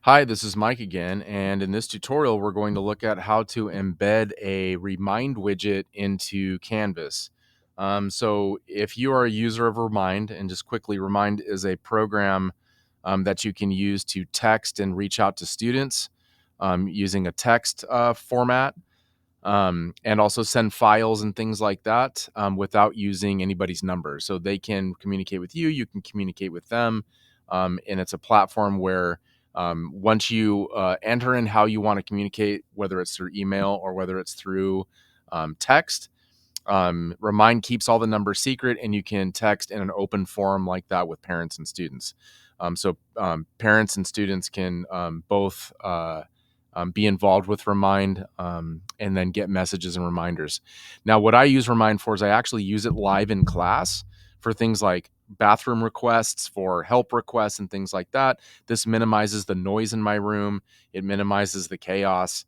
Hi, this is Mike again, and in this tutorial, we're going to look at how to embed a Remind widget into Canvas. So if you are a user of Remind, and just quickly, Remind is a program that you can use to text and reach out to students using a text format, and also send files and things like that without using anybody's number. So they can communicate with you, you can communicate with them, and it's a platform where once you enter in how you want to communicate, whether it's through email or whether it's through text, Remind keeps all the numbers secret, and you can text in an open forum like that with parents and students. So parents and students can both be involved with Remind and then get messages and reminders. Now, what I use Remind for is I actually use it live in class for things like bathroom requests, for help requests, and things like that. This minimizes the noise in my room, it minimizes the chaos.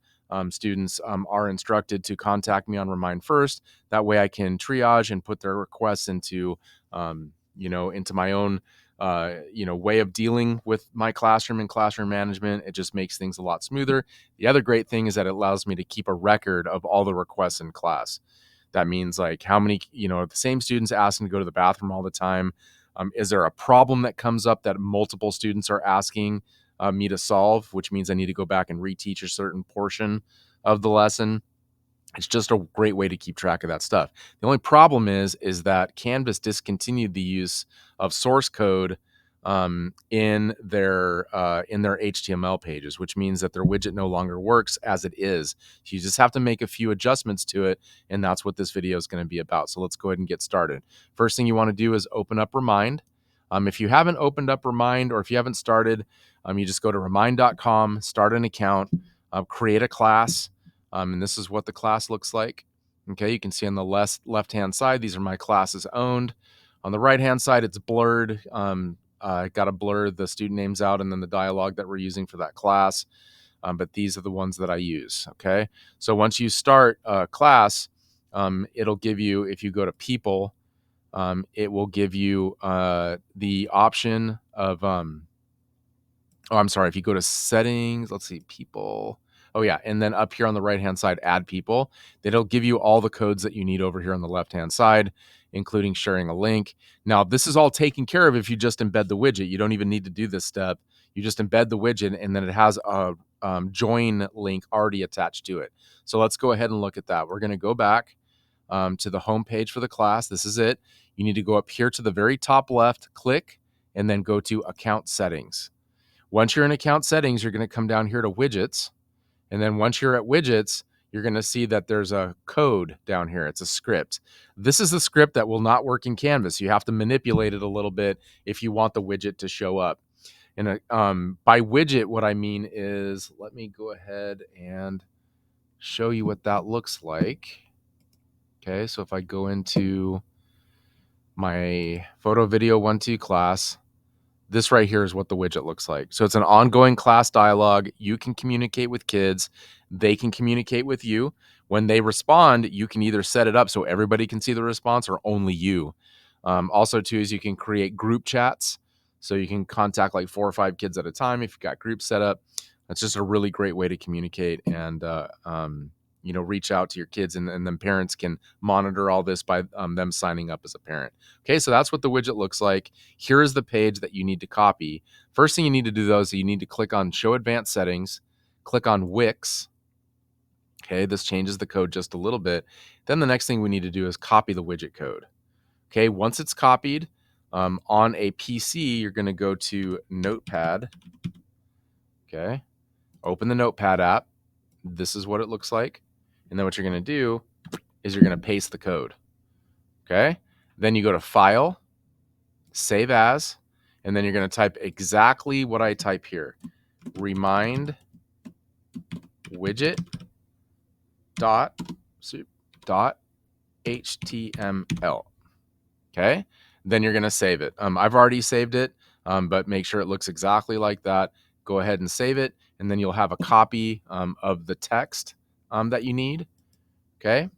Students are instructed to contact me on Remind first. That way I can triage and put their requests into, into my own, way of dealing with my classroom and classroom management. It just makes things a lot smoother. The other great thing is that it allows me to keep a record of all the requests in class. That means like how many, the same students asking to go to the bathroom all the time. Is there a problem that comes up that multiple students are asking me to solve, which means I need to go back and reteach a certain portion of the lesson? It's just a great way to keep track of that stuff. The only problem is that Canvas discontinued the use of source code in their HTML pages, which means that their widget no longer works as it is. So you just have to make a few adjustments to it, and that's what this video is going to be about. So let's go ahead and get started. First thing you want to do is open up Remind. If you haven't opened up Remind, or if you haven't started, you just go to remind.com, start an account, create a class. And this is what the class looks like. Okay, you can see on the left-hand side, these are my classes owned. On the right-hand side, it's blurred. I got to blur the student names out and then the dialogue that we're using for that class. But these are the ones that I use. Okay, so once you start a class, it'll give you, if you go to people, it will give you the option of, I'm sorry, if you go to settings, let's see, people. Oh yeah, and then up here on the right-hand side, add people. It'll give you all the codes that you need over here on the left-hand side, including sharing a link. Now, this is all taken care of if you just embed the widget. You don't even need to do this step. You just embed the widget, and then it has a join link already attached to it. So let's go ahead and look at that. We're going to go back to the home page for the class. This is it. You need to go up here to the very top left, click, and then go to account settings. Once you're in account settings, you're going to come down here to widgets. And then once you're at widgets, you're going to see that there's a code down here. It's a script. This is the script that will not work in Canvas. You have to manipulate it a little bit if you want the widget to show up. And by widget, what I mean is, let me go ahead and show you what that looks like. Okay, so if I go into my photo video 1-2 class, this right here is what the widget looks like. So it's an ongoing class dialogue. You can communicate with kids. They can communicate with you. When they respond, you can either set it up so everybody can see the response or only you. Also, too, is you can create group chats. So you can contact like 4 or 5 kids at a time if you've got groups set up. That's just a really great way to communicate and reach out to your kids, and then parents can monitor all this by them signing up as a parent. Okay, so that's what the widget looks like. Here is the page that you need to copy. First thing you need to do, though, is you need to click on Show Advanced Settings, click on Wix. Okay, this changes the code just a little bit. Then the next thing we need to do is copy the widget code. Okay, once it's copied on a PC, you're going to go to Notepad. Okay, open the Notepad app. This is what it looks like. And then what you're going to do is you're going to paste the code. Okay, then you go to File, Save As, and then you're going to type exactly what I type here. Remind widget dot html. Okay, then you're going to save it. I've already saved it, but make sure it looks exactly like that. Go ahead and save it, and then you'll have a copy of the text that you need. Okay,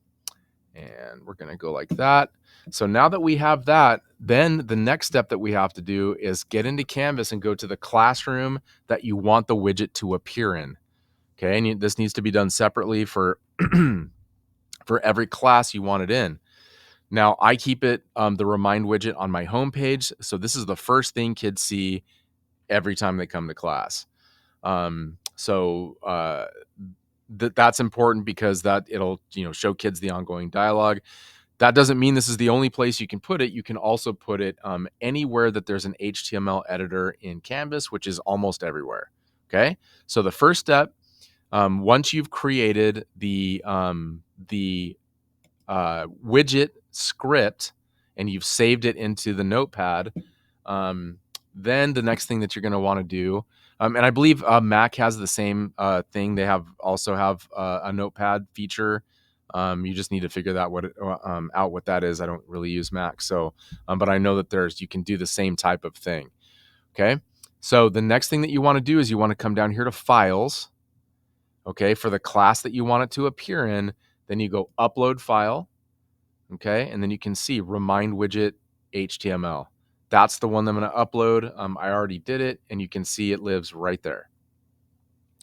And we're going to go like that. So now that we have that, then the next step that we have to do is get into Canvas and go to the classroom that you want the widget to appear in. Okay, and this needs to be done separately for for every class you want it in. Now I keep it the remind widget on my home page. So this is the first thing kids see every time they come to class. That's important because that it'll show kids the ongoing dialogue. That doesn't mean this is the only place you can put it. You can also put it anywhere that there's an HTML editor in Canvas, which is almost everywhere. Okay, so the first step, once you've created the widget script and you've saved it into the notepad, then the next thing that you're going to want to do, and I believe Mac has the same thing. They also have a notepad feature. You just need to figure out what that is. I don't really use Mac, so but I know that you can do the same type of thing. Okay, so the next thing that you want to do is you want to come down here to Files. Okay, for the class that you want it to appear in, then you go Upload File. Okay, and then you can see Remind Widget HTML. That's the one that I'm going to upload. I already did it, and you can see it lives right there.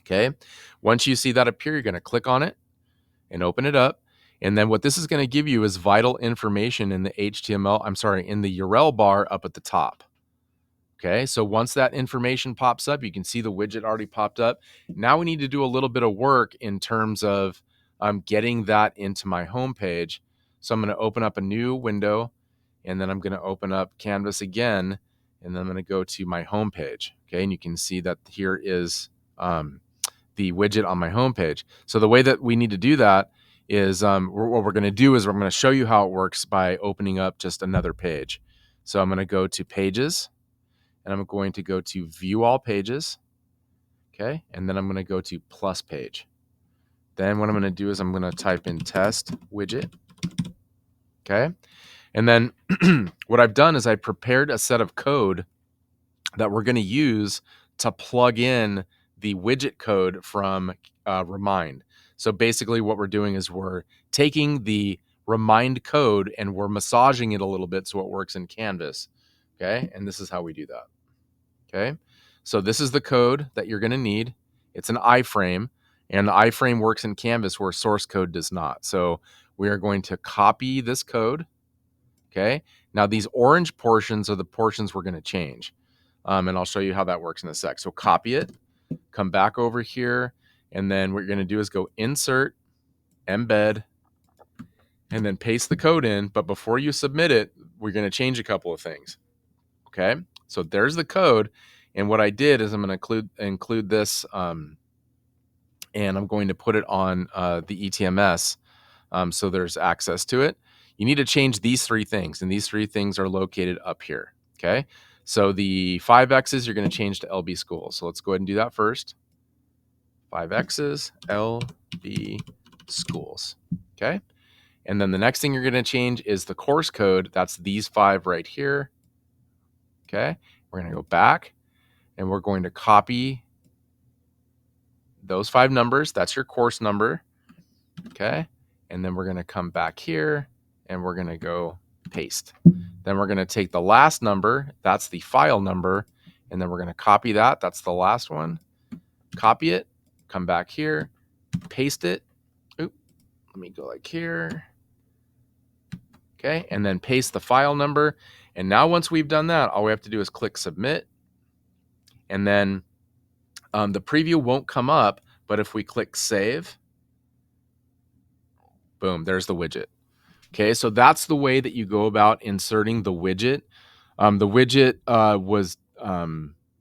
Okay, once you see that appear, you're going to click on it and open it up. And then what this is going to give you is vital information in the in the URL bar up at the top. Okay, so once that information pops up, you can see the widget already popped up. Now we need to do a little bit of work in terms of getting that into my home page. So I'm going to open up a new window, and then I'm going to open up Canvas again, and then I'm going to go to my home page. Okay, and you can see that here is the widget on my home page. So the way that we need to do that is what we're going to do is I'm going to show you how it works by opening up just another page. So I'm going to go to Pages, and I'm going to go to View All Pages. Okay, and then I'm going to go to Plus Page. Then what I'm going to do is I'm going to type in Test Widget. Okay, and then what I've done is I prepared a set of code that we're going to use to plug in the widget code from Remind. So basically what we're doing is we're taking the Remind code and we're massaging it a little bit so it works in Canvas. Okay, and this is how we do that. Okay, so this is the code that you're going to need. It's an iframe, and the iframe works in Canvas where source code does not. So we are going to copy this code. Okay, now these orange portions are the portions we're going to change, and I'll show you how that works in a sec. So copy it, come back over here, and then what you're going to do is go Insert, Embed, and then paste the code in. But before you submit it, we're going to change a couple of things. Okay, so there's the code, and what I did is I'm going to include this, and I'm going to put it on the ETMS, so there's access to it. You need to change these three things, and these three things are located up here. Okay, so the 5X's you're going to change to LB Schools. So let's go ahead and do that first. 5X's LB Schools. Okay, and then the next thing you're going to change is the course code. That's these 5 right here. Okay, we're going to go back and we're going to copy those 5 numbers. That's your course number. Okay, and then we're going to come back here and we're going to go paste. Then we're going to take the last number, that's the file number, and then we're going to copy that. That's the last one. Copy it, come back here, paste it. Oop, let me go like here. Okay, and then paste the file number. And now once we've done that, all we have to do is click submit. And then the preview won't come up, but if we click save, boom, there's the widget. Okay, so that's the way that you go about inserting the widget. The widget was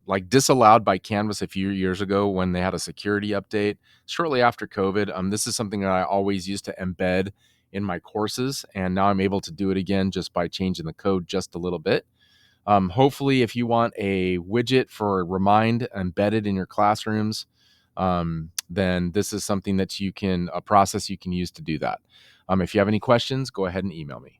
like disallowed by Canvas a few years ago when they had a security update shortly after COVID. This is something that I always used to embed in my courses, and now I'm able to do it again just by changing the code just a little bit. Hopefully, if you want a widget for Remind embedded in your classrooms, then this is something that a process you can use to do that. If you have any questions, go ahead and email me.